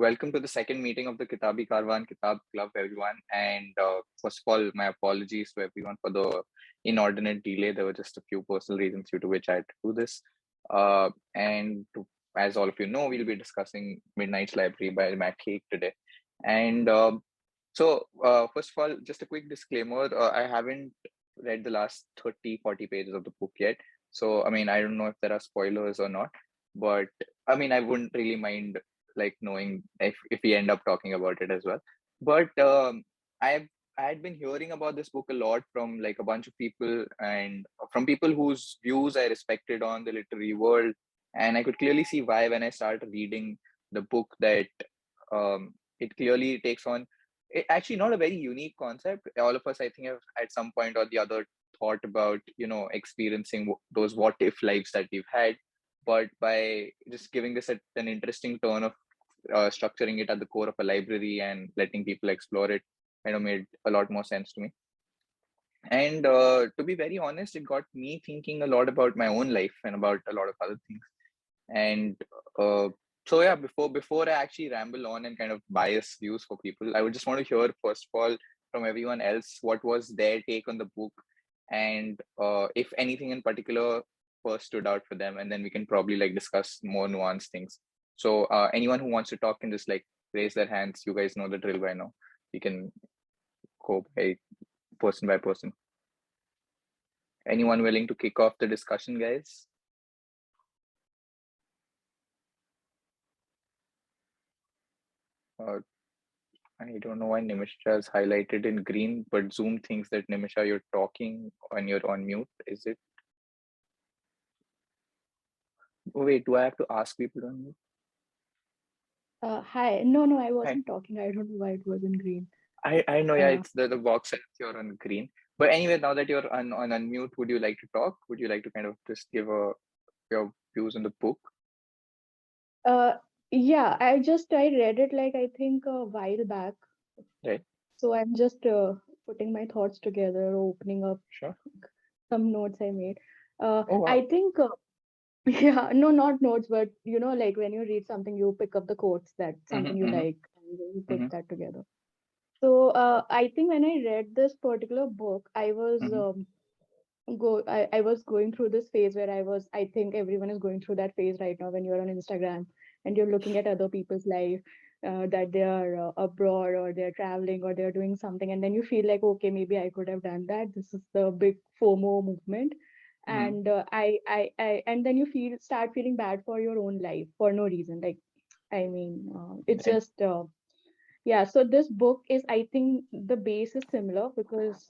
welcome to the second meeting of the Kitabi Karwan Kitab Klub, everyone. And first of all, my apologies to everyone for the inordinate delay. There were just a few personal reasons due to which I had to do this. As all of you know, we'll be discussing Midnight's Library by Haig today. And first of all, just a quick disclaimer. I haven't read the last 30-40 pages of the book yet. So, I mean, I don't know if there are spoilers or not, but I mean, I wouldn't really mind like knowing if we end up talking about it as well. But I had been hearing about this book a lot from like a bunch of people and from people whose views I respected on the literary world. And I could clearly see why when I started reading the book that it clearly takes on actually not a very unique concept. All of us, I think, have at some point or the other thought about, experiencing those what if lives that we've had. But by just giving this an interesting turn of structuring it at the core of a library and letting people explore it, made a lot more sense to me. And to be very honest, it got me thinking a lot about my own life and about a lot of other things. And so yeah, before I actually ramble on and kind of bias views for people, I would just want to hear first of all from everyone else what was their take on the book, and if anything in particular first stood out for them, and then we can probably like discuss more nuanced things. So anyone who wants to talk can just like raise their hands. You guys know the drill by now. We can go by person. Anyone willing to kick off the discussion, guys? I don't know why Nimisha is highlighted in green, but Zoom thinks that Nimisha, you're talking and you're on mute. Is it? Oh, wait, do I have to ask people to unmute? Hi. No, I wasn't talking. I don't know why it was in green. I know, yeah, it's the box says you're on green. But anyway, now that you're on unmute, would you like to talk? Would you like to kind of just give your views on the book? Yeah, I read it like I think a while back. Right. So I'm just putting my thoughts together, opening up some notes I made. Oh, wow. I think yeah, no, not notes, but like when you read something, you pick up the quotes that something you like and you put that together. So I think when I read this particular book, I was I was going through this phase where I think everyone is going through that phase right now when you're on Instagram and you're looking at other people's life, that they are abroad or they're traveling or they're doing something, and then you feel like, okay, maybe I could have done that. This is the big FOMO movement. And and then you start feeling bad for your own life for no reason. Like, I mean, it's just yeah. So this book is, I think the base is similar because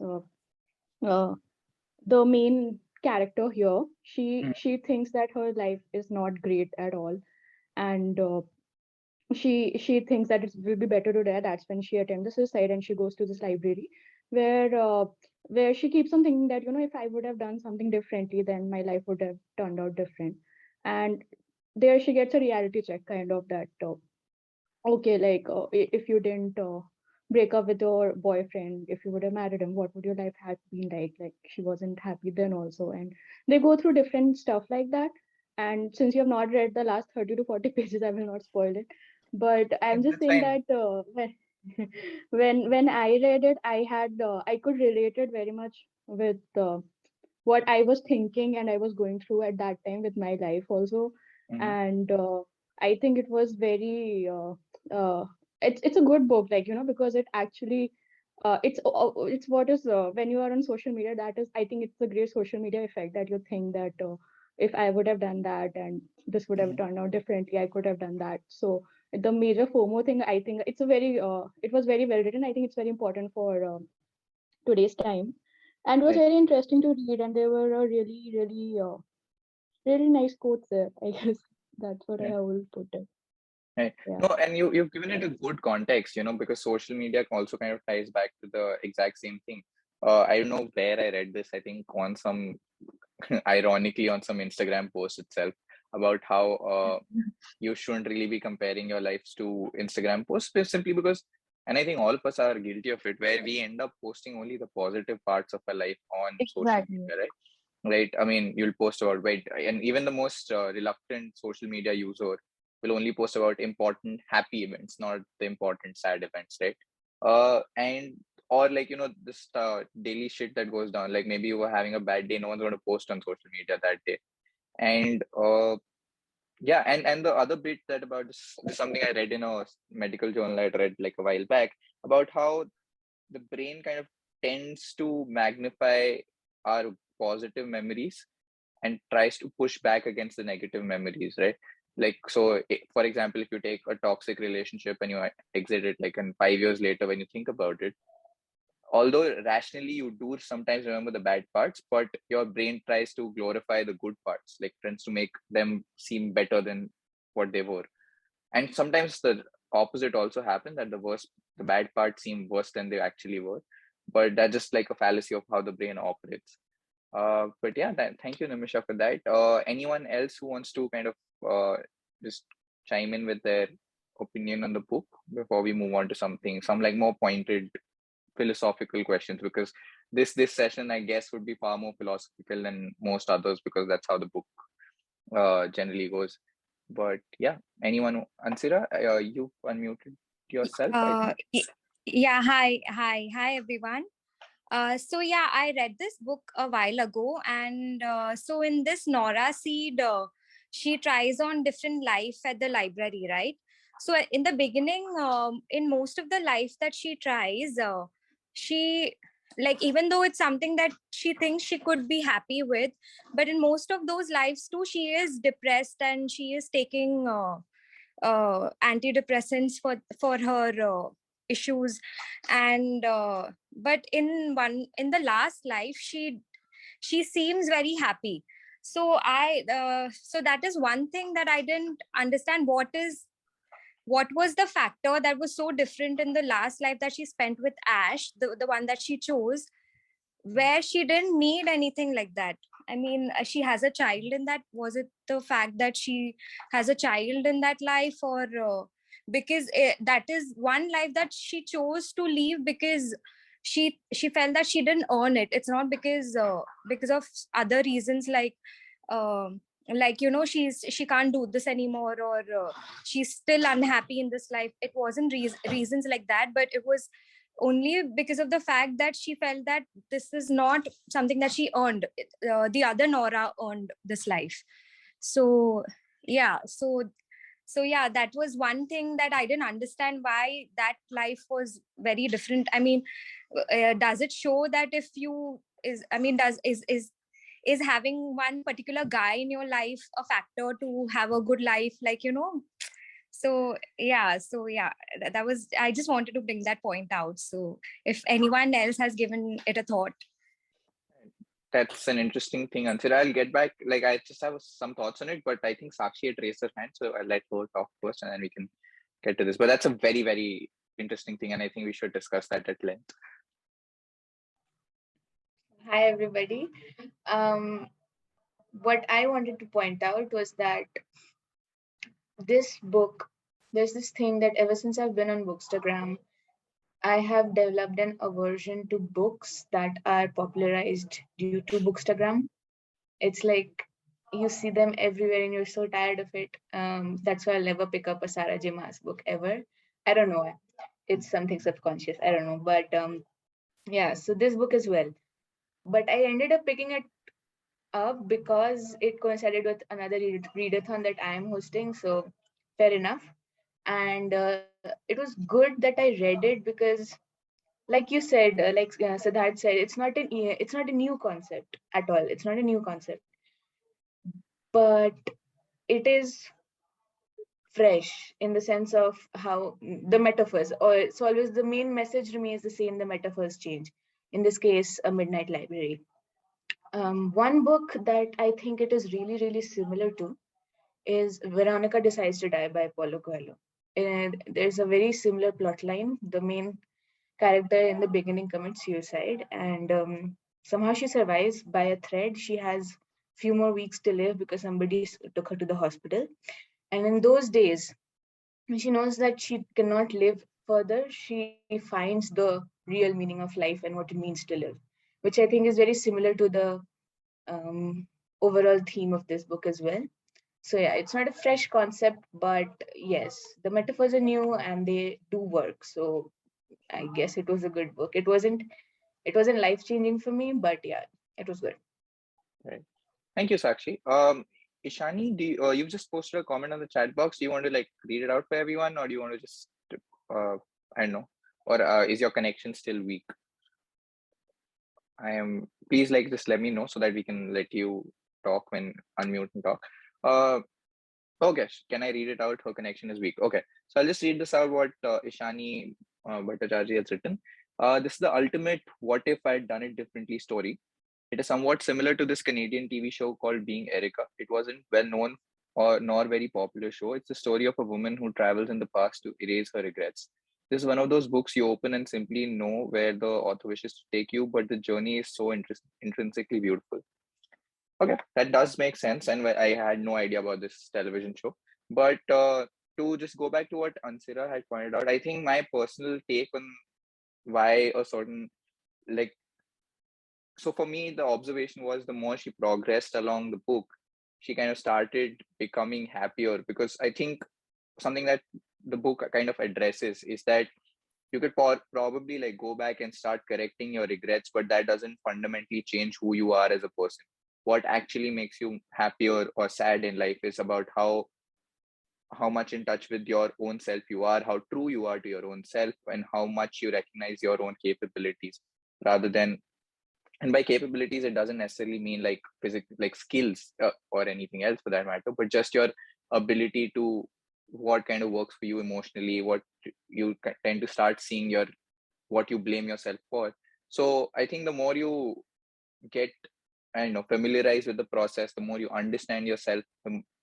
uh, the main character here, she thinks that her life is not great at all, and she thinks that it will be better to die. That's when she attempts the suicide, and she goes to this library where she keeps on thinking that, if I would have done something differently, then my life would have turned out different. And there she gets a reality check, kind of, that okay, like if you didn't break up with your boyfriend, if you would have married him, what would your life have been like? Like, she wasn't happy then also, and they go through different stuff like that. And since you have not read the last 30 to 40 pages, I will not spoil it, but I'm just saying that when I read it, I had I could relate it very much with what I was thinking and I was going through at that time with my life also. And I think it was very it's a good book, like, because it actually it's what is when you are on social media, that is, I think it's a great social media effect, that you think that if I would have done that and this would have turned out differently, I could have done that. So the major FOMO thing, I think it's a very it was very well written. I think it's very important for today's time, and it was very interesting to read, and there were a really nice quotes there. I guess that's what I will put it. Right. Yeah. No, and you've given it a good context, because social media also kind of ties back to the exact same thing. I don't know where I read this. I think on some, ironically, on some Instagram post itself about how you shouldn't really be comparing your lives to Instagram posts, simply because, and I think all of us are guilty of it, where we end up posting only the positive parts of our life on social media, right? Right. I mean, you'll post about, right, and even the most reluctant social media user will only post about important happy events, not the important sad events, right? And or like, this daily shit that goes down, like maybe you were having a bad day, no one's going to post on social media that day. And yeah, and the other bit that about this is something I read in a medical journal I read like a while back, about how the brain kind of tends to magnify our positive memories and tries to push back against the negative memories, right? Like, so for example, if you take a toxic relationship and you exit it, like, and 5 years later when you think about it, although rationally you do sometimes remember the bad parts, but your brain tries to glorify the good parts, like tends to make them seem better than what they were. And sometimes the opposite also happens, that the bad parts seem worse than they actually were. But that's just like a fallacy of how the brain operates. But yeah, thank you, Nimisha, for that. Anyone else who wants to kind of just chime in with their opinion on the book before we move on to some like more pointed philosophical questions? Because this session, I guess, would be far more philosophical than most others, because that's how the book generally goes. But yeah, anyone, Ansira, you unmuted yourself, I think. Yeah, hi everyone. So yeah, I read this book a while ago, and so in this Nora Seed, she tries on different life at the library, right? So in the beginning, in most of the life that she tries, she, like, even though it's something that she thinks she could be happy with, but in most of those lives too, she is depressed and she is taking antidepressants for her issues. And but in the last life, she seems very happy. So that is one thing that I didn't understand. What was the factor that was so different in the last life that she spent with Ash, the one that she chose, where she didn't need anything like that? I mean, she has a child in that. Was it the fact that she has a child in that life, or because that is one life that she chose to leave because she felt that she didn't earn it? It's not because of other reasons, like, she can't do this anymore, or she's still unhappy in this life. It wasn't reasons like that, but it was only because of the fact that she felt that this is not something that she earned. The other Nora earned this life. So yeah, so yeah, that was one thing that I didn't understand, why that life was very different. I mean, does it show that if you is I mean does is having one particular guy in your life a factor to have a good life, like, so yeah, that was, I just wanted to bring that point out. So if anyone else has given it a thought. That's an interesting thing, Ansira. I'll get back. Like, I just have some thoughts on it, but I think Sakshi had raised her hand, so I'll let her talk first, and then we can get to this. But that's a very, very interesting thing, and I think we should discuss that at length. Hi, everybody. What I wanted to point out was that this book, there's this thing that ever since I've been on Bookstagram, I have developed an aversion to books that are popularized due to Bookstagram. It's like you see them everywhere and you're so tired of it. That's why I'll never pick up a Sarah J. Maas book ever. I don't know why. It's something subconscious. I don't know. But yeah, so this book as well. But I ended up picking it up because it coincided with another readathon that I am hosting. So fair enough. And it was good that I read it because, like you said, Siddharth said, it's not a new concept at all. It's not a new concept, but it is fresh in the sense of how the metaphors, or it's always the main message remains the same, the metaphors change. In this case, A Midnight Library. One book that I think it is really, really similar to is Veronica Decides to Die by Paulo Coelho. And there's a very similar plot line. The main character in the beginning commits suicide, and somehow she survives by a thread. She has few more weeks to live because somebody took her to the hospital. And in those days, when she knows that she cannot live further, she finds the real meaning of life and what it means to live, which I think is very similar to the overall theme of this book as well. So yeah, it's not a fresh concept, but yes, the metaphors are new and they do work. So I guess it was a good book. It wasn't life-changing for me, but yeah, it was good. Right. Thank you, Sakshi. Ishani, you've just posted a comment on the chat box. Do you want to like read it out for everyone, or do you want to just I don't know, or is your connection still weak? Please like just let me know so that we can let you talk when unmute and talk. Okay, can I read it out? Her connection is weak. Okay, so I'll just read this out what Ishani Bhattacharya has written. This is the ultimate what if I had done it differently story. It is somewhat similar to this Canadian TV show called Being Erica. It wasn't well known or nor very popular show. It's the story of a woman who travels in the past to erase her regrets. This is one of those books you open and simply know where the author wishes to take you, but the journey is so intrinsically beautiful. Okay, that does make sense, and I had no idea about this television show. But to just go back to what Ansira had pointed out, I think my personal take on why a certain like so for me the observation was the more she progressed along the book, she kind of started becoming happier, because I think something that the book kind of addresses is that you could probably like go back and start correcting your regrets, but that doesn't fundamentally change who you are as a person. What actually makes you happier or sad in life is about how much in touch with your own self you are, how true you are to your own self, and how much you recognize your own capabilities, rather than, and by capabilities it doesn't necessarily mean like physical like skills or anything else for that matter, but just your ability to what kind of works for you emotionally, what you tend to start seeing your what you blame yourself for. So I think the more you get familiarize with the process, the more you understand yourself,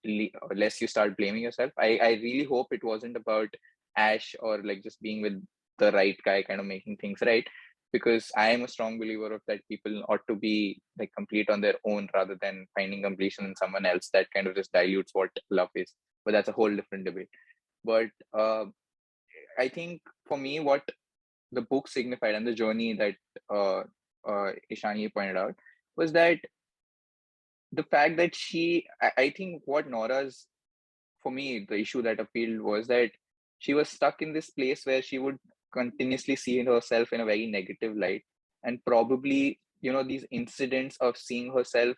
the less you start blaming yourself. I really hope it wasn't about Ash or like just being with the right guy kind of making things right, because I am a strong believer of that people ought to be like complete on their own rather than finding completion in someone else. That kind of just dilutes what love is, but that's a whole different debate. But I think for me what the book signified and the journey that uh, Ishani pointed out was that the fact that I think what Nora's, for me, the issue that appealed was that she was stuck in this place where she would continuously see herself in a very negative light. And probably, these incidents of seeing herself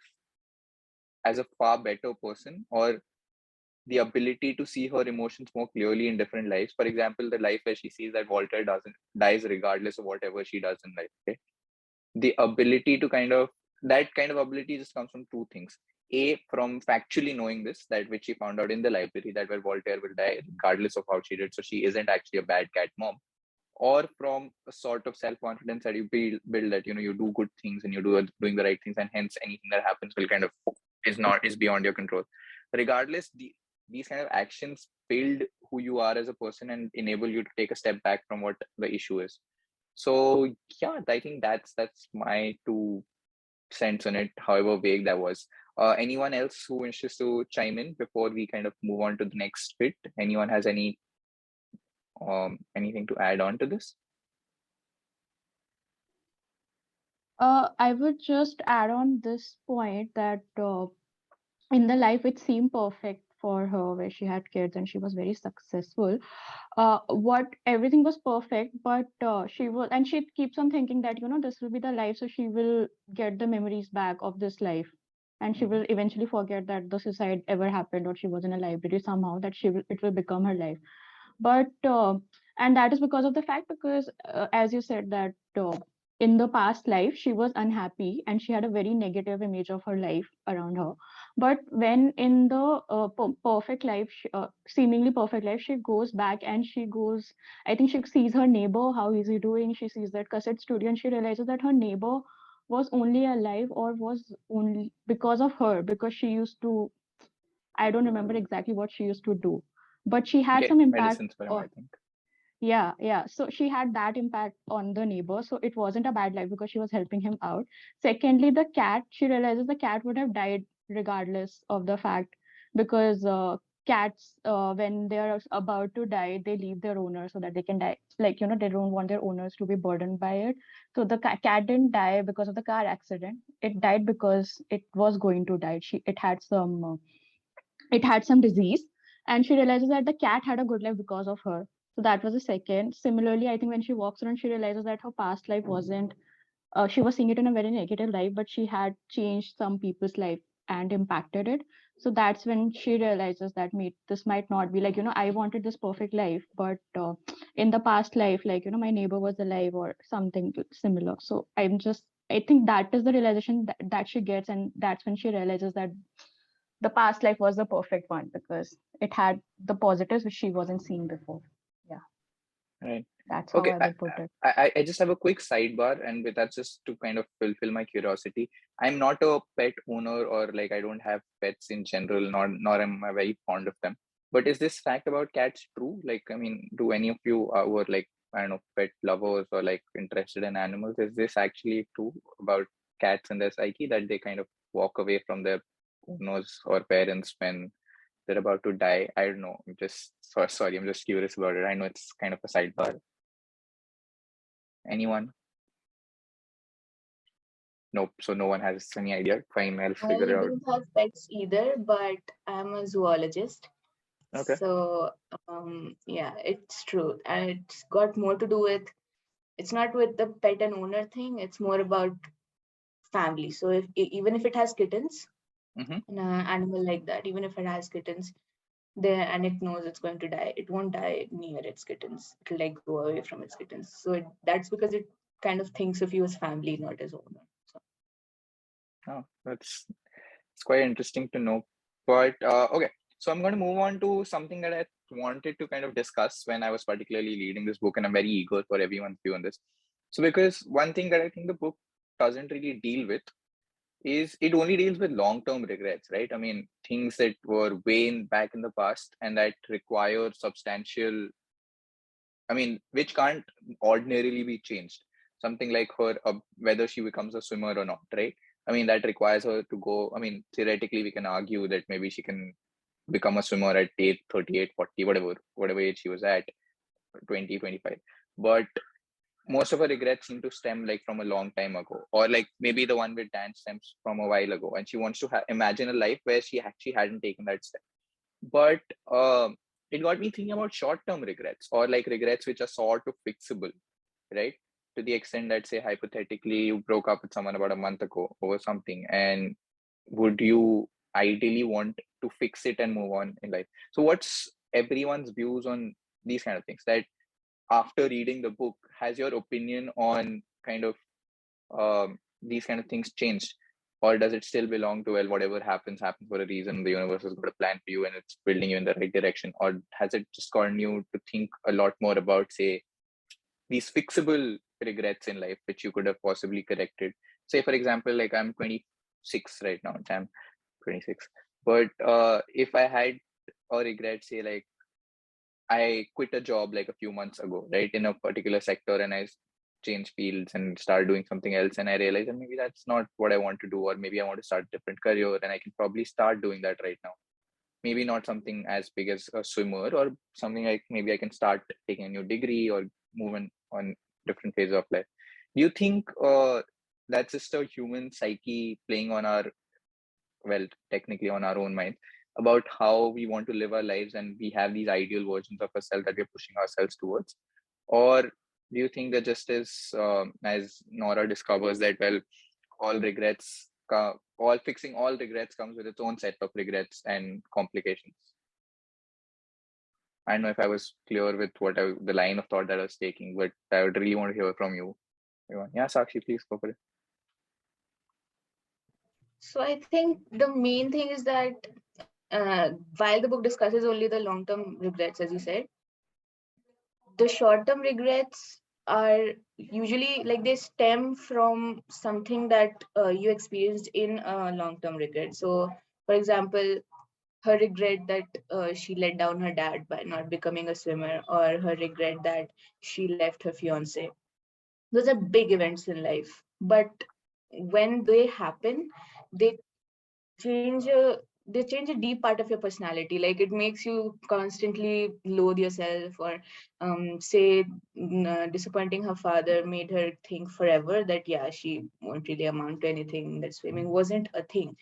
as a far better person, or the ability to see her emotions more clearly in different lives. For example, the life where she sees that Walter doesn't dies regardless of whatever she does in life. Okay? The ability to that kind of ability just comes from two things. A, from factually knowing this, that which she found out in the library, that where Voltaire will die regardless of how she did, so she isn't actually a bad cat mom. Or from a sort of self-confidence that you build that you do good things and doing the right things, and hence anything that happens will kind of is beyond your control. Regardless, these kind of actions build who you are as a person and enable you to take a step back from what the issue is. So yeah, I think that's my 2 cents on it, however vague that was. Anyone else who wishes to chime in before we kind of move on to the next bit? Anyone has anything to add on to this? I would just add on this point that in the life it seemed perfect for her, where she had kids and she was very successful. What everything was perfect, but she keeps on thinking that this will be the life, so she will get the memories back of this life, and she will eventually forget that the suicide ever happened or she was in a library somehow, that it will become her life. But and that is because of the fact, because as you said that in the past life she was unhappy and she had a very negative image of her life around her. But when in the perfect life, seemingly perfect life, she goes back and I think she sees her neighbor, how is he doing, she sees that cassette studio, and she realizes that her neighbor was only alive or was only because of her, because she used to, I don't remember exactly what she used to do, but she had Get some impact. medicines for him, I think. Yeah, yeah. So she had that impact on the neighbor. So it wasn't a bad life because she was helping him out. Secondly, the cat, she realizes the cat would have died regardless of the fact, because cats, when they're about to die, they leave their owner so that they can die. Like, they don't want their owners to be burdened by it. So the cat didn't die because of the car accident. It died because it was going to die. It had some it had some disease, and she realizes that the cat had a good life because of her. So that was the second. Similarly, I think when she walks around, she realizes that her past life wasn't, she was seeing it in a very negative light, but she had changed some people's life and impacted it. So that's when she realizes that this might not be like, I wanted this perfect life, but in the past life, like, my neighbor was alive or something similar. So I think that is the realization that she gets. And that's when she realizes that the past life was the perfect one because it had the positives which she wasn't seeing before. Yeah. Right. That's how Okay. I would put it. I just have a quick sidebar, and with that, just to kind of fulfill my curiosity. I'm not a pet owner, or like I don't have pets in general, nor am I very fond of them. But is this fact about cats true? Like, I mean, do any of you who are like, I don't know, pet lovers or like interested in animals, is this actually true about cats and their psyche, that they kind of walk away from their owners or parents when they're about to die? I don't know. I'm just sorry. I'm just curious about it. I know it's kind of a sidebar. Anyone? Nope. So no one has any idea. Fine, I'll figure I it out. don't have pets either, but I'm a zoologist. Okay. So yeah, it's true. And it's got more to do with, it's not with the pet and owner thing, it's more about family. So even if it has kittens, an animal like that, even if it has kittens there and it knows it's going to die, it won't die near its kittens. It'll like go away from its kittens. So that's because it kind of thinks of you as family, not as owner. So. Oh, it's quite interesting to know. But okay, so I'm going to move on to something that I wanted to kind of discuss when I was particularly reading this book, and I'm very eager for everyone's view on this. So because one thing that I think the book doesn't really deal with is it only deals with long-term regrets, right? I mean, things that were way back in the past and that require substantial, I mean, which can't ordinarily be changed. Something like her, whether she becomes a swimmer or not, right? I mean, that requires her to go. I mean, theoretically, we can argue that maybe she can become a swimmer at age 38, 40, whatever age she was at, 20, 25. But most of her regrets seem to stem like from a long time ago, or like maybe the one with Dan stems from a while ago. And she wants to imagine a life where she actually hadn't taken that step. But it got me thinking about short-term regrets, or like regrets which are sort of fixable, right? To the extent that, say, hypothetically, you broke up with someone about a month ago over something, and would you ideally want to fix it and move on in life? So what's everyone's views on these kind of things? That after reading the book, has your opinion on kind of these kind of things changed? Or does it still belong to, well, whatever happens for a reason, the universe has got a plan for you and it's building you in the right direction? Or has it just gotten you to think a lot more about, say, these fixable regrets in life, which you could have possibly corrected? Say, for example, like I'm 26 right now, I'm 26. But if I had a regret, say, like I quit a job like a few months ago, right, in a particular sector, and I change fields and start doing something else, and I realize that maybe that's not what I want to do, or maybe I want to start a different career, and I can probably start doing that right now. Maybe not something as big as a swimmer, or something like maybe I can start taking a new degree or moving on different phases of life. Do you think that's just a human psyche playing on our, well, technically on our own mind, about how we want to live our lives, and we have these ideal versions of ourselves that we're pushing ourselves towards? Or do you think that just as Nora discovers that, well, all regrets, all fixing all regrets comes with its own set of regrets and complications? I don't know if I was clear with the line of thought that I was taking, but I would really want to hear from you. Yeah, Sakshi, please go for it. So I think the main thing is that while the book discusses only the long-term regrets, as you said, the short-term regrets are usually like they stem from something that you experienced in a long-term regret. So, for example, her regret that she let down her dad by not becoming a swimmer, or her regret that she left her fiance. Those are big events in life, but when they happen, they change a deep part of your personality. Like it makes you constantly loathe yourself, or say disappointing her father made her think forever that yeah, she won't really amount to anything, that swimming wasn't a thing.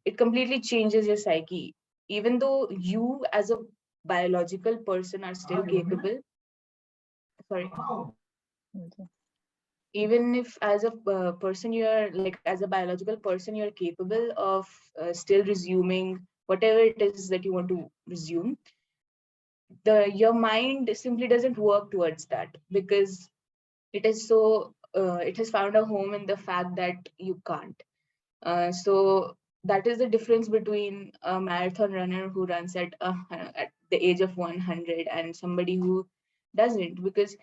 It completely changes your psyche. even though you as a biological person are still capable, sorry, even if as a person you're like, as a biological person, you're capable of still resuming whatever it is that you want to resume, your mind simply doesn't work towards that, because it is so it has found a home in the fact that you can't. So that is the difference between a marathon runner who runs at the age of 100 and somebody who doesn't, because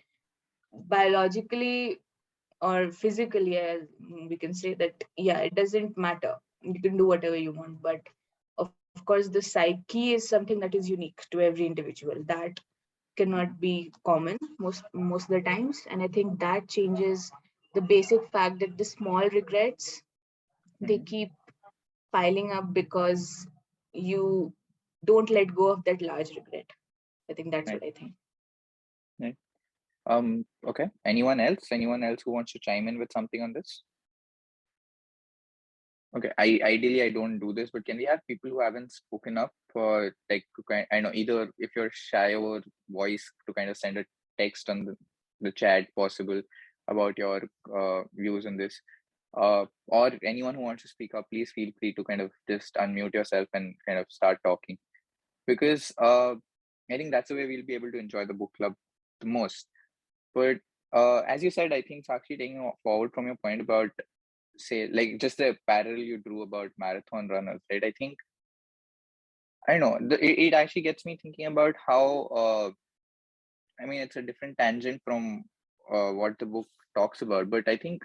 biologically or physically, we can say that, yeah, it doesn't matter. You can do whatever you want, but of course, the psyche is something that is unique to every individual. That cannot be common most of the times, and I think that changes the basic fact that the small regrets, they keep piling up because you don't let go of that large regret. I think that's what I think. Right. Okay. Anyone else? Anyone else who wants to chime in with something on this? Okay. Ideally I don't do this, but can we have people who haven't spoken up for like I know, either if you're shy over voice, to kind of send a text on the chat possible about your views on this, or anyone who wants to speak up, please feel free to kind of just unmute yourself and kind of start talking, because I think that's the way we'll be able to enjoy the book club the most. But as you said, I think Sakshi, taking forward from your point about, say, like just the parallel you drew about marathon runners, right? I think, I know, it actually gets me thinking about how, I mean, it's a different tangent from what the book talks about, but I think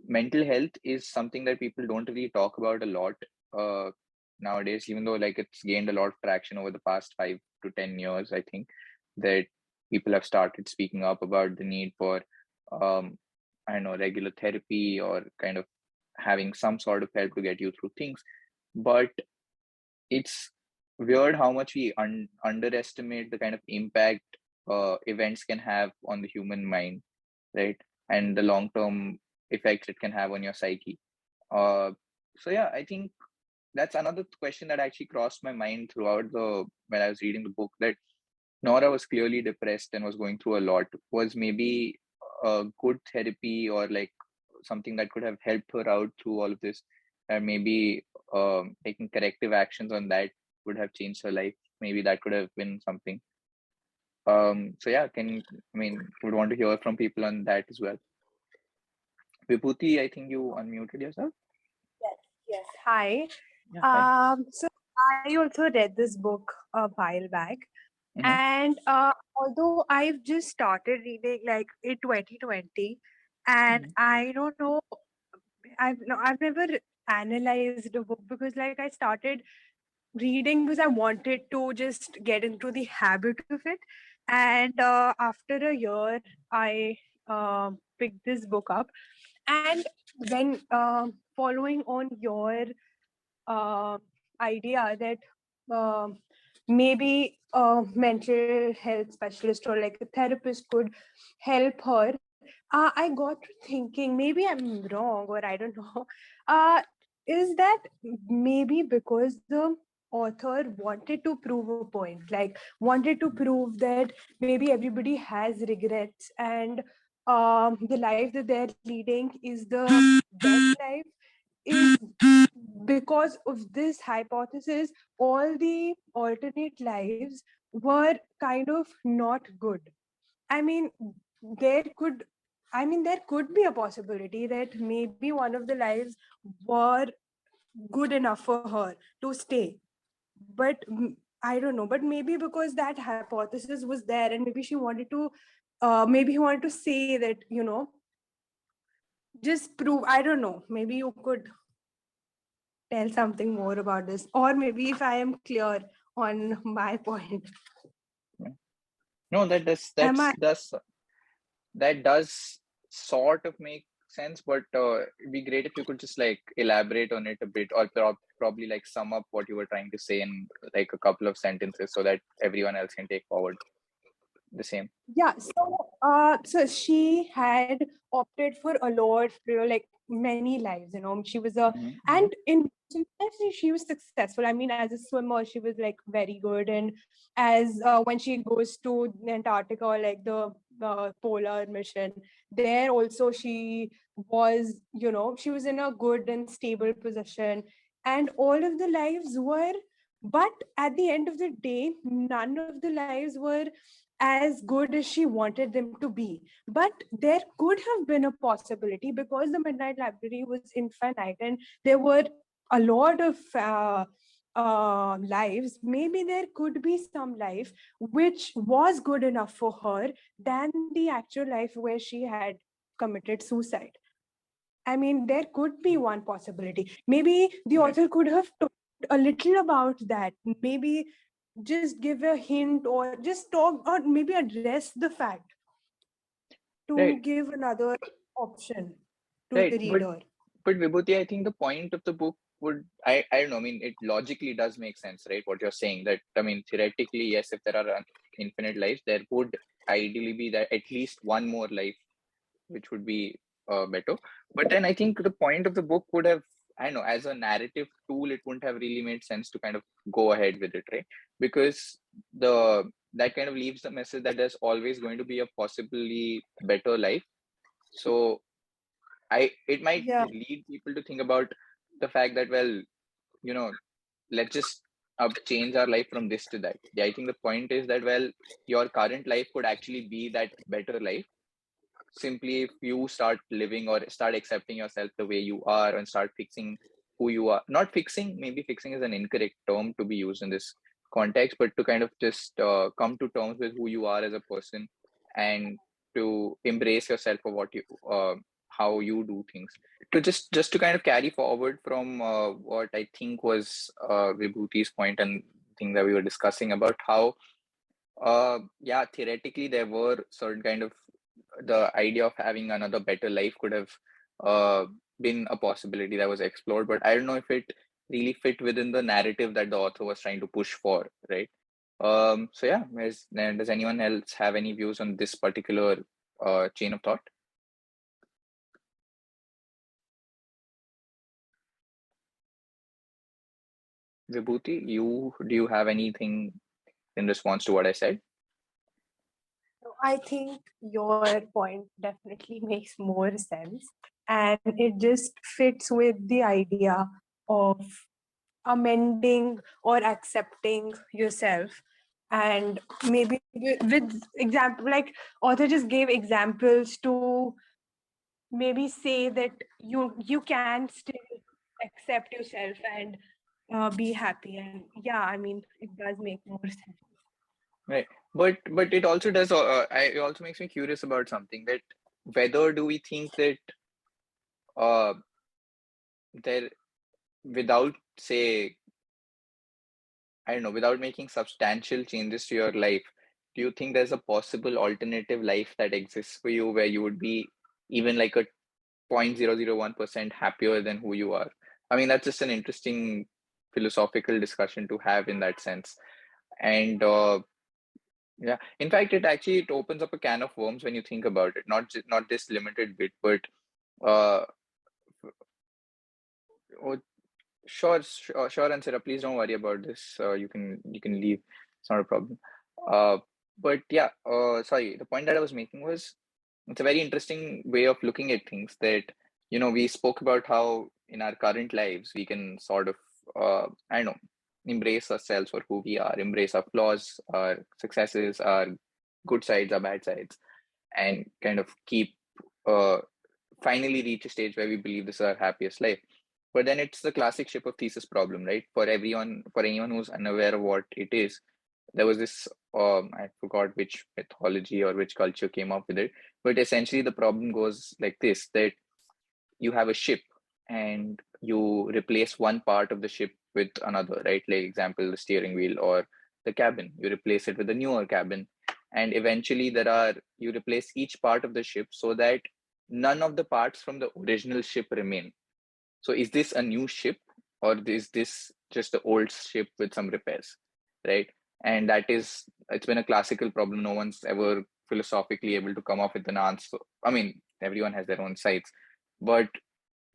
mental health is something that people don't really talk about a lot nowadays, even though like it's gained a lot of traction over the past 5 to 10 years. I think that people have started speaking up about the need for, I don't know, regular therapy or kind of having some sort of help to get you through things. But it's weird how much we underestimate the kind of impact events can have on the human mind, right? And the long-term effects it can have on your psyche. So yeah, I think that's another question that actually crossed my mind throughout when I was reading the book, that Nora was clearly depressed and was going through a lot. Was maybe a good therapy or like something that could have helped her out through all of this, and maybe taking corrective actions on that would have changed her life. Maybe that could have been something. So yeah, would want to hear from people on that as well. Vibhuti, I think you unmuted yourself. Yes. Hi. Yeah, hi. So I also read this book a while back, and although I've just started reading like in 2020, and I don't know, I've never analyzed a book, because like I started reading because I wanted to just get into the habit of it, and after a year, I picked this book up, and when following on your uh, idea that uh, maybe a mental health specialist or like a therapist could help her, I got to thinking, maybe I'm wrong or I don't know. Uh, is that maybe because the author wanted to prove a point, like wanted to prove that maybe everybody has regrets, and the life that they're leading is the best life, is because of this hypothesis all the alternate lives were kind of not good. I mean, there could there could be a possibility that maybe one of the lives were good enough for her to stay, but I don't know, but maybe because that hypothesis was there, and maybe she wanted to maybe he wanted to say that, just prove, I don't know, maybe you could tell something more about this, or maybe if I am clear on my point. No, that does sort of make sense, but it'd be great if you could just like elaborate on it a bit, or probably like sum up what you were trying to say in like a couple of sentences so that everyone else can take forward. the same? Yeah, so she had opted for a lot, like many lives, she was and in she was successful. I mean, as a swimmer, she was like very good. And as when she goes to Antarctica, or like the polar mission, there also she was, she was in a good and stable position. And all of the lives were, but at the end of the day, none of the lives were as good as she wanted them to be. But there could have been a possibility, because the Midnight Library was infinite and there were a lot of lives. Maybe there could be some life which was good enough for her than the actual life where she had committed suicide. I mean, there could be one possibility. Maybe the author could have talked a little about that. Maybe just give a hint, or just talk, or maybe address the fact to give another option to the reader. But Vibhuti, I think the point of the book would, I don't know, I mean, it logically does make sense, right? What you're saying, that, I mean, theoretically, yes, if there are infinite lives, there would ideally be that at least one more life, which would be better. But then I think the point of the book would have, I don't know, as a narrative tool, it wouldn't have really made sense to kind of go ahead with it, right? Because that kind of leaves the message that there's always going to be a possibly better life. So it might lead people to think about the fact that, well, let's just change our life from this to that. I think the point is that, well, your current life could actually be that better life, simply if you start living or start accepting yourself the way you are and start fixing who you are. Not fixing, maybe fixing is an incorrect term to be used in this context, but to kind of just come to terms with who you are as a person, and to embrace yourself for what you how you do things. To just to kind of carry forward from what I think was Vibhuti's point, and thing that we were discussing about how theoretically there were certain kind of, the idea of having another better life could have been a possibility that was explored, but I don't know if it really fit within the narrative that the author was trying to push for, right? So yeah, does anyone else have any views on this particular chain of thought? Vibhuti, do you have anything in response to what I said? I think your point definitely makes more sense, and it just fits with the idea of amending or accepting yourself. And maybe with example, like author just gave examples to maybe say that you can still accept yourself and be happy. And yeah, I mean, it does make more sense. Right, but it also does. It also makes me curious about something, that whether do we think that there, without, say, I don't know, without making substantial changes to your life, do you think there's a possible alternative life that exists for you where you would be even like a 0.001% happier than who you are? I mean, that's just an interesting philosophical discussion to have in that sense. And yeah, in fact, it opens up a can of worms when you think about it. Not this limited bit, but uh, oh, sure, Ansara, please don't worry about this. You can leave. It's not a problem. But yeah, sorry. The point that I was making was, it's a very interesting way of looking at things, that, we spoke about how in our current lives we can sort of, I don't know, embrace ourselves for who we are, embrace our flaws, our successes, our good sides, our bad sides, and kind of keep, finally reach a stage where we believe this is our happiest life. But then it's the classic ship of thesis problem, right? For anyone who's unaware of what it is, there was this, I forgot which mythology or which culture came up with it, but essentially the problem goes like this: that you have a ship and you replace one part of the ship with another, right? Like example, the steering wheel or the cabin, you replace it with a newer cabin, and eventually you replace each part of the ship so that none of the parts from the original ship remain. So is this a new ship, or is this just the old ship with some repairs, right? And it's been a classical problem. No one's ever philosophically able to come up with an answer. I mean, everyone has their own sides, but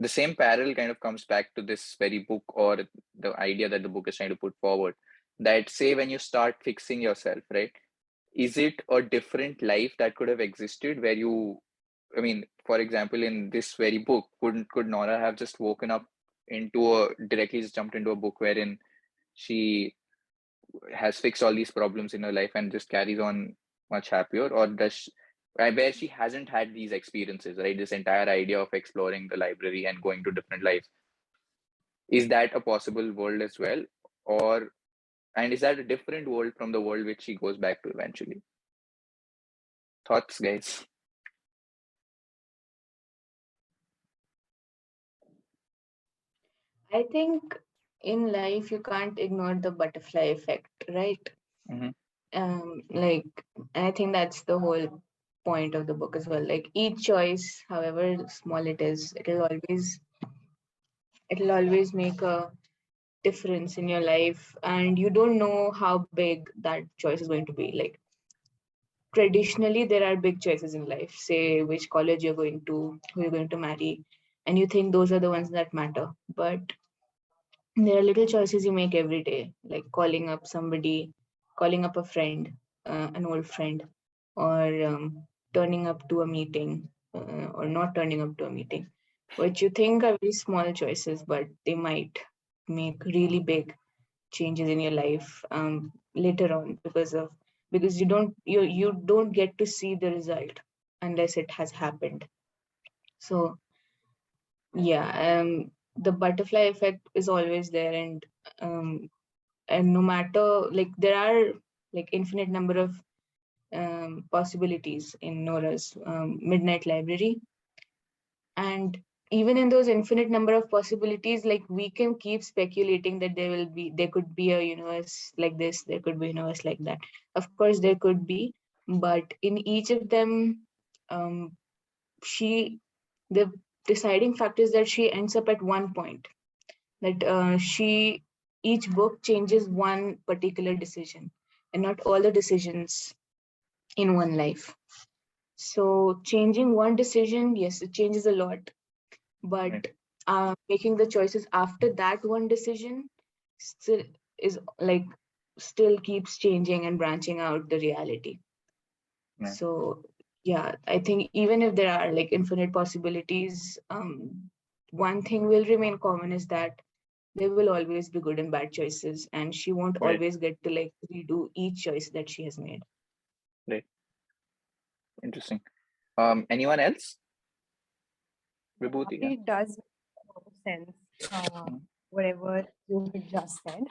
the same parallel kind of comes back to this very book, or the idea that the book is trying to put forward, that say when you start fixing yourself, right? Is it a different life that could have existed where I mean, for example, in this very book, could Nora have just woken up directly just jumped into a book wherein she has fixed all these problems in her life and just carries on much happier? Or where she hasn't had these experiences, right? This entire idea of exploring the library and going to different lives. Is that a possible world as well? And is that a different world from the world which she goes back to eventually? Thoughts, guys? I think in life you can't ignore the butterfly effect, right? Like, and I think that's the whole point of the book as well. Like each choice, however small it is, it'll always make a difference in your life, and you don't know how big that choice is going to be. Like traditionally, there are big choices in life. Say which college you're going to, who you're going to marry, and you think those are the ones that matter. But there are little choices you make every day, like calling up somebody, calling up a friend, an old friend, or turning up to a meeting, or not turning up to a meeting, which you think are very small choices, but they might make really big changes in your life later on, because you don't get to see the result unless it has happened. So yeah, the butterfly effect is always there, and no matter, like, there are like infinite number of possibilities in Nora's Midnight Library. And even in those infinite number of possibilities, like, we can keep speculating that there could be a universe like this, there could be a universe like that. Of course there could be, but in each of them, um, she the deciding factor is that she ends up at one point, that she each book changes one particular decision, and not all the decisions in one life. So changing one decision, yes, it changes a lot, but making the choices after that one decision still is like still keeps changing and branching out the reality. So yeah, I think even if there are like infinite possibilities, one thing will remain common, is that there will always be good and bad choices, and she won't always get to like redo each choice that she has made. Right. Interesting. Anyone else? Vibhuti, yeah. It does make sense, whatever you had just said.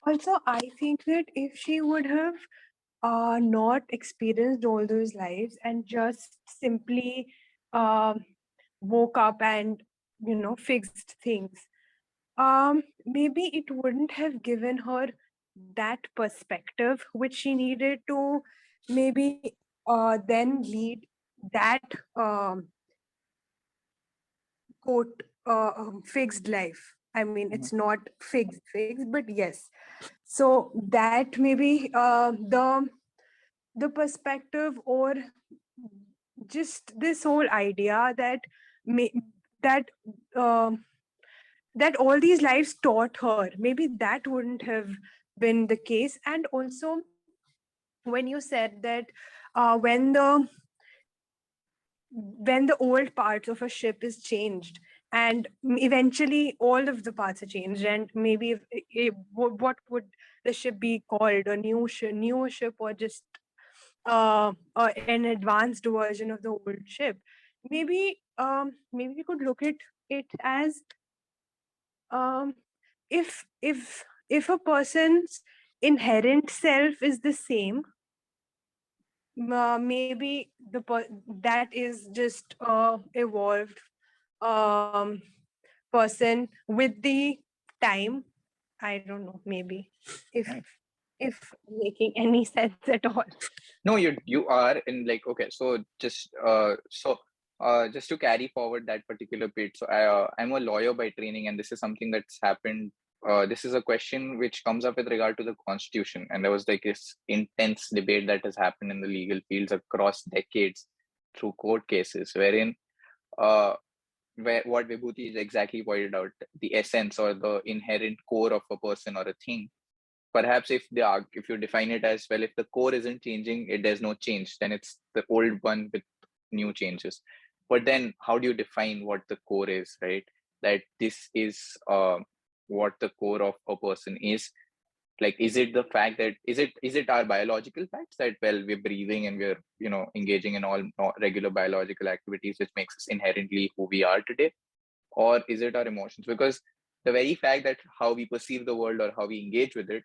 Also, I think that if she would have not experienced all those lives and just simply um, woke up and fixed things, maybe it wouldn't have given her that perspective which she needed to maybe then lead that quote fixed life. I mean, it's not fixed, but yes. So that maybe the perspective, or just this whole idea that may, that um that all these lives taught her, maybe that wouldn't have been the case. And also, when you said that when the old parts of a ship is changed, and eventually all of the parts are changed, and maybe what would the ship be called? A newer ship, or just an advanced version of the old ship? Maybe we could look at it as, um, if a person's inherent self is the same, maybe that is just evolved um person with the time. I don't know, maybe, if making any sense at all. No, you are in, like, okay, so just to carry forward that particular bit. So I'm a lawyer by training, and this is something that's happened this is a question which comes up with regard to the constitution, and there was like this intense debate that has happened in the legal fields across decades through court cases, wherein where what Vibhuti is exactly pointed out, the essence or the inherent core of a person or a thing. Perhaps if you define it as, well, if the core isn't changing, there's no change, then it's the old one with new changes. But then how do you define what the core is, right? That this is what the core of a person is. Like, is it the fact that is it our biological facts that, well, we're breathing and we're engaging in all regular biological activities which makes us inherently who we are today? Or is it our emotions? Because the very fact that how we perceive the world or how we engage with it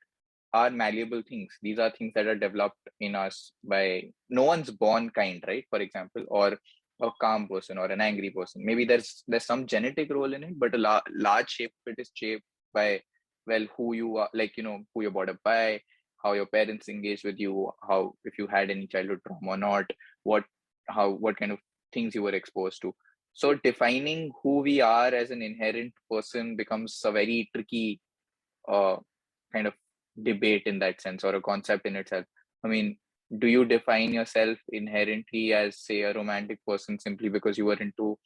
are malleable things. These are things that are developed in us by, no one's born kind, right? For example, or a calm person or an angry person. Maybe there's some genetic role in it, but a large shape of it is shaped by, well, who you are, like, who you're brought up by, how your parents engage with you, how, if you had any childhood trauma or not, what kind of things you were exposed to. So defining who we are as an inherent person becomes a very tricky kind of debate in that sense, or a concept in itself. I mean, do you define yourself inherently as, say, a romantic person simply because you were into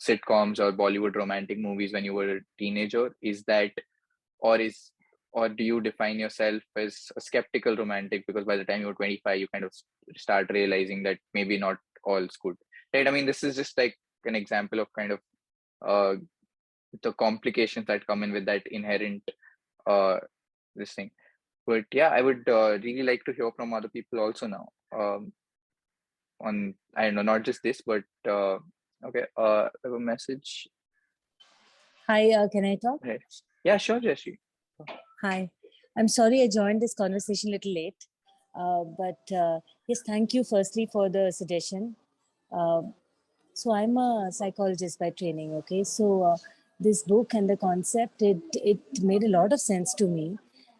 sitcoms or Bollywood romantic movies when you were a teenager? Is that, or do you define yourself as a skeptical romantic because by the time you're 25, you kind of start realizing that maybe not all's good, right? I mean, this is just like an example of kind of the complications that come in with that inherent this thing. But yeah, I would really like to hear from other people also now. On, I don't know, not just this, but okay. I have a message. Hi, can I talk? Right. Yeah, sure, Jashi. Hi, I'm sorry I joined this conversation a little late, but yes, thank you firstly for the suggestion. So I'm a psychologist by training. Okay, so this book and the concept, it made a lot of sense to me,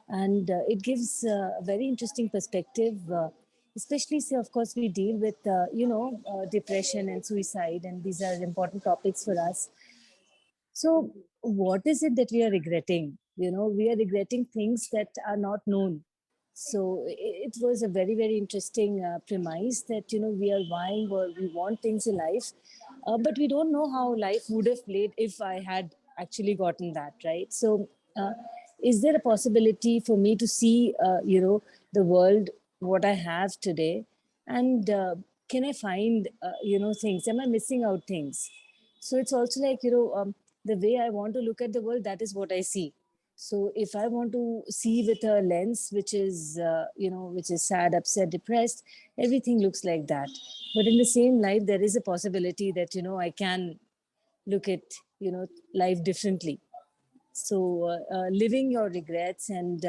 and it gives a very interesting perspective. Especially, say, of course, we deal with depression and suicide, and these are important topics for us. So, what is it that we are regretting? We are regretting things that are not known. So it was a very, very interesting premise that, we are vying or we want things in life, but we don't know how life would have played if I had actually gotten that, right? So is there a possibility for me to see, the world, what I have today? And can I find, things? Am I missing out things? So it's also like, the way I want to look at the world, that is what I see. So if I want to see with a lens which is, which is sad, upset, depressed, everything looks like that. But in the same life, there is a possibility that, I can look at, life differently. So living your regrets and,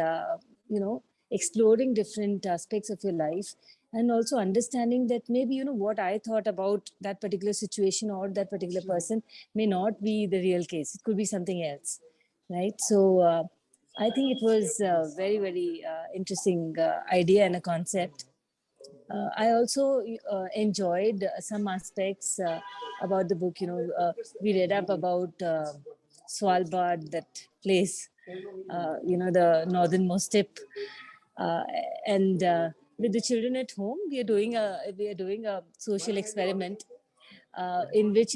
exploring different aspects of your life, and also understanding that maybe, what I thought about that particular situation or that particular person may not be the real case. It could be something else, right? So I think it was a very, very interesting idea and a concept. I also enjoyed some aspects about the book. We read up about Svalbard, that place, the northernmost tip, uh, and with the children at home, we are doing a social experiment in which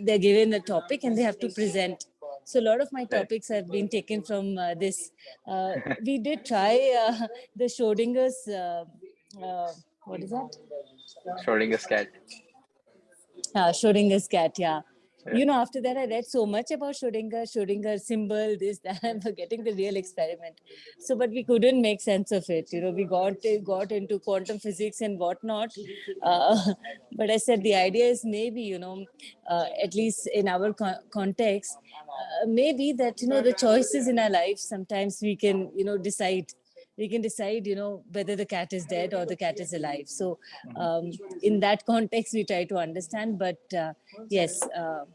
they're given a topic and they have to present. So a lot of my topics have been taken from this. We did try the Schrodinger's. What is that? Schrodinger's cat. Schrodinger's cat, yeah. After that, I read so much about Schrodinger symbol, this, that. I'm forgetting the real experiment. So, but we couldn't make sense of it. We got into quantum physics and whatnot. But I said the idea is maybe, at least in our context, maybe that, the choices in our life, sometimes we can, decide. We can decide, whether the cat is dead or the cat is alive. So in that context, we try to understand. But yes, the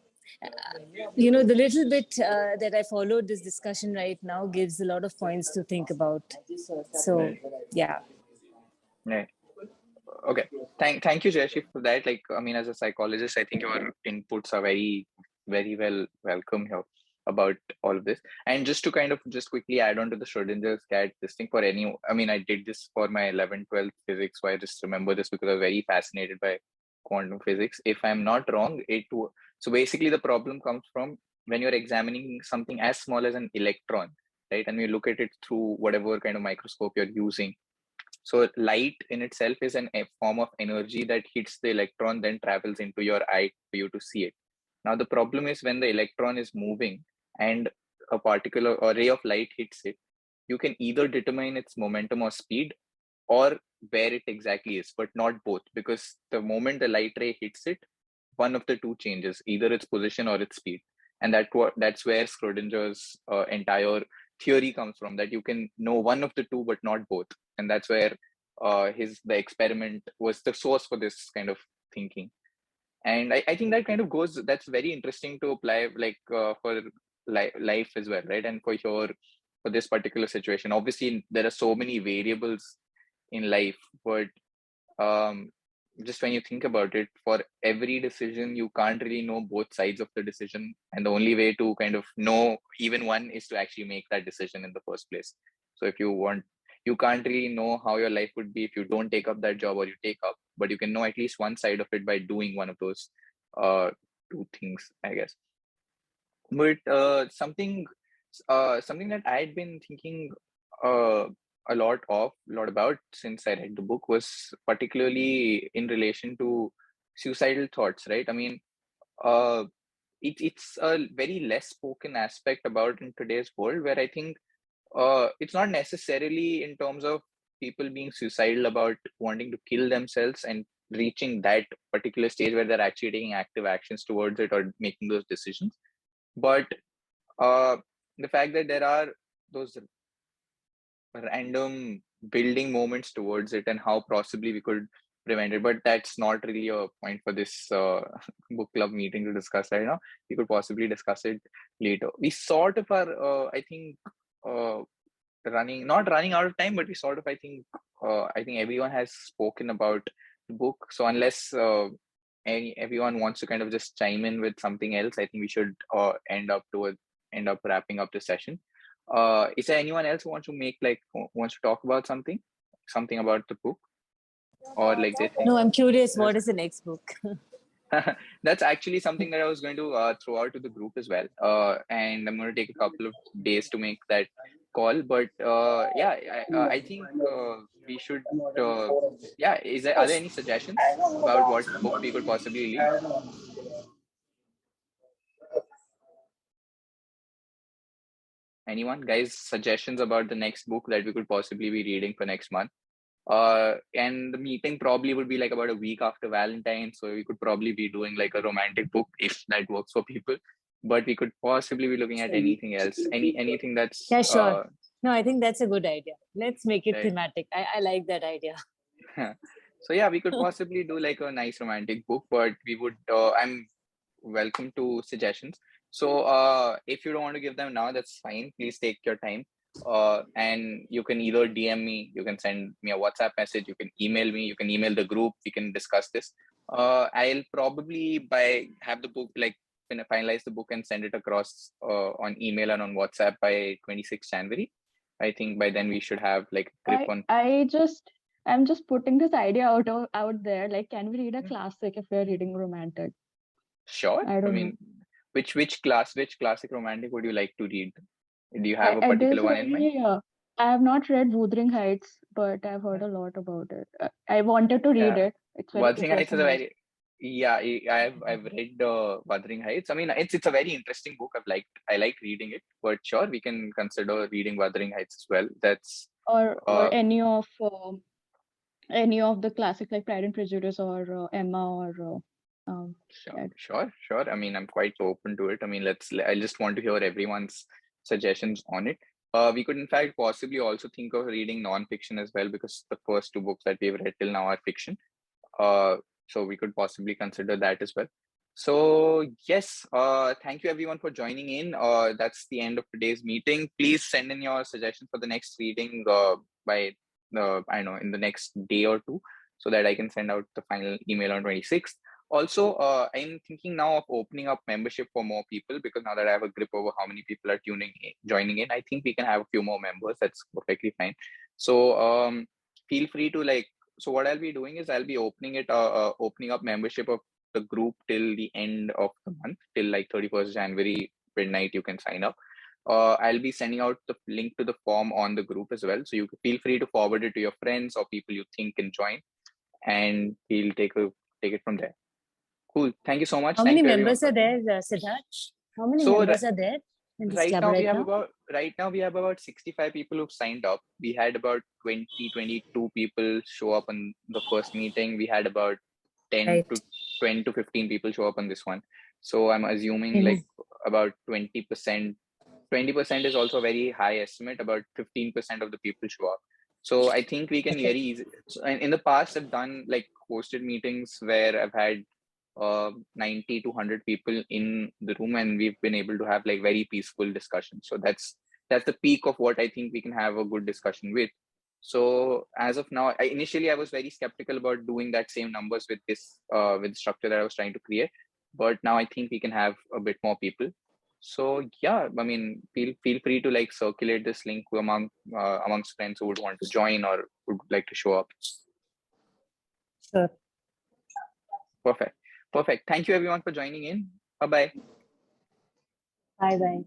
little bit that I followed this discussion right now gives a lot of points to think about. So, yeah. Right. Okay. Thank you, Jashi, for that. Like, I mean, as a psychologist, I think your inputs are very, very welcome here. about all of this. And just to kind of just quickly add on to the Schrodinger's cat, this thing for any, I mean, I did this for my 11th, 12th physics, so I just remember this because I was very fascinated by quantum physics. If I'm not wrong, so basically the problem comes from when you're examining something as small as an electron, right? And you look at it through whatever kind of microscope you're using. So light in itself is a form of energy that hits the electron, then travels into your eye for you to see it. Now, the problem is when the electron is moving and a particular or ray of light hits it, you can either determine its momentum or speed or where it exactly is, but not both, because the moment the light ray hits it, one of the two changes, either its position or its speed. And that's where Schrodinger's entire theory comes from, that you can know one of the two, but not both. And that's where the experiment was the source for this kind of thinking. And I think that kind of that's very interesting to apply for life as well, right? And for this particular situation, obviously there are so many variables in life, but just when you think about it, for every decision, you can't really know both sides of the decision. And the only way to kind of know even one is to actually make that decision in the first place. So if you can't really know how your life would be if you don't take up that job or you take up, but you can know at least one side of it by doing one of those two things, I guess. But something that I'd been thinking a lot about since I read the book was particularly in relation to suicidal thoughts, right? I mean, it's a very less spoken aspect about in today's world, where I think it's not necessarily in terms of people being suicidal about wanting to kill themselves and reaching that particular stage where they're actually taking active actions towards it or making those decisions, but the fact that there are those random building moments towards it and how possibly we could prevent it. But that's not really a point for this book club meeting to discuss right now. We could possibly discuss it later. We sort of are, I think, not running out of time, but we sort of, I think everyone has spoken about the book. So unless everyone wants to kind of just chime in with something else, I think we should end up wrapping up the session. Is there anyone else who wants to talk about something about the book, or like they think? No, I'm curious. What is the next book? That's actually something that I was going to throw out to the group as well, and I'm going to take a couple of days to make that call. But I think we should. Are there any suggestions about what book we could possibly read? Anyone, guys, suggestions about the next book that we could possibly be reading for next month? And the meeting probably would be like about a week after Valentine's, so we could probably be doing like a romantic book if that works for people. But we could possibly be looking at anything else, anything that's sure. No, I think that's a good idea. Let's make it thematic. I like that idea. So yeah, we could possibly do like a nice romantic book, but we would. I'm welcome to suggestions. So if you don't want to give them now, that's fine. Please take your time. And you can either DM me, you can send me a WhatsApp message, you can email me, you can email the group, we can discuss this. I'll probably have the book, like finalize the book and send it across on email and on WhatsApp by 26th January. I think by then we should have like a grip on. I'm just putting this idea out there. Like, can we read a classic if we're reading romantic? Sure. I mean, which classic romantic would you like to read? Do you have a particular one in mind? I have not read Wuthering Heights, but I've heard a lot about it. I wanted to read it. Wuthering Heights is a very I've read Wuthering Heights. I mean, it's a very interesting book. I like reading it, but sure, we can consider reading Wuthering Heights as well. That's or any of the classic like Pride and Prejudice or Emma or Sure. I mean, I'm quite open to it. I mean, I just want to hear everyone's suggestions on it. We could in fact possibly also think of reading non-fiction as well, because the first two books that we've read till now are fiction. So we could possibly consider that as well. So yes, thank you everyone for joining in. That's the end of today's meeting. Please send in your suggestions for the next reading by in the next day or two, so that I can send out the final email on 26th. Also, I'm thinking now of opening up membership for more people, because now that I have a grip over how many people are joining in, I think we can have a few more members. That's perfectly fine. So feel free to like. So what I'll be doing is I'll be opening up membership of the group till the end of the month, till like 31st January midnight. You can sign up. I'll be sending out the link to the form on the group as well. So you feel free to forward it to your friends or people you think can join, and we'll take it from there. Cool. Thank you so much. How Thank many you everyone. members are there, Siddharth? How many So members are there in this club right now we have about 65 people who've signed up. We had about 22 people show up on the first meeting. We had about 10 to 20 to 15 people show up on this one. So I'm assuming like about 20%. 20% is also a very high estimate. About 15% of the people show up. So I think we can very easy. So in the past, I've done like hosted meetings where I've had 90 to 100 people in the room, and we've been able to have like very peaceful discussions. So that's the peak of what I think we can have a good discussion with. So as of now, initially I was very skeptical about doing that same numbers with this with the structure that I was trying to create, but now I think we can have a bit more people. So yeah, I mean, feel free to like circulate this link amongst friends who would want to join or would like to show up. Sure. Perfect. Thank you everyone for joining in. Bye-bye. Bye-bye.